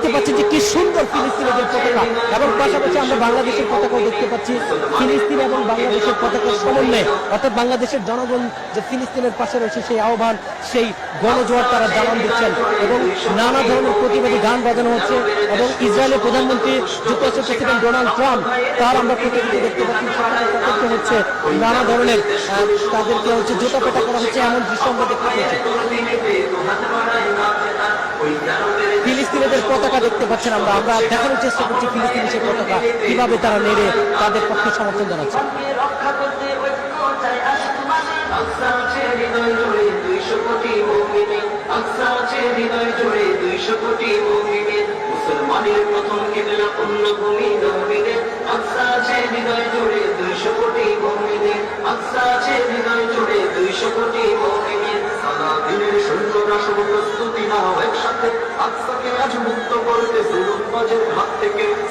দেখতে পাচ্ছি যে কি সুন্দর ফিলিস্তিনের পতাকা, এবং পাশাপাশি আমরা বাংলাদেশের পতাকাও দেখতে পাচ্ছি। ফিলিস্তিন এবং বাংলাদেশের পতাকার সমন্বয়ে, অর্থাৎ বাংলাদেশের জনগণ যে ফিলিস্তিনের পাশে রয়েছে সেই আহ্বান, সেই গণজোয়ার তারা জানান দিচ্ছেন, এবং নানা ধরনের প্রতিবাদী গান বাজানো হচ্ছে। এবং ইসরায়েলের প্রধানমন্ত্রী যুক্তরাষ্ট্রের প্রেসিডেন্ট ডোনাল্ড ট্রাম্প, তার আমরা প্রতিনিধি দেখতে পাচ্ছি তাদেরকে হচ্ছে নানা ধরনের তাদেরকে হচ্ছে জুতা পেটা করা হচ্ছে, এমন দৃশ্য আমরা দেখতে পাচ্ছি। ফিলিস্তিনিদের পতাকা দেখতে পাচ্ছেন আমরা আমরা দেখানোর চেষ্টা করছি ফিলিস্তিনি সেই পতাকা কিভাবে তারা নেড়ে তাদের পক্ষে সমর্থন জানাচ্ছে। মুসলমানের প্রথম কিবলা পুণ্যভূমি নবীদের আকসা আছে হৃদয় জুড়ে 200 কোটি মুমিনের আকসা আছে হৃদয় জুড়ে 200 কোটি মুমিনের সালাদিনের সৈন্যরা সব প্রস্তুতি নাও একসাথে আকসাকে আজ মুক্ত করতে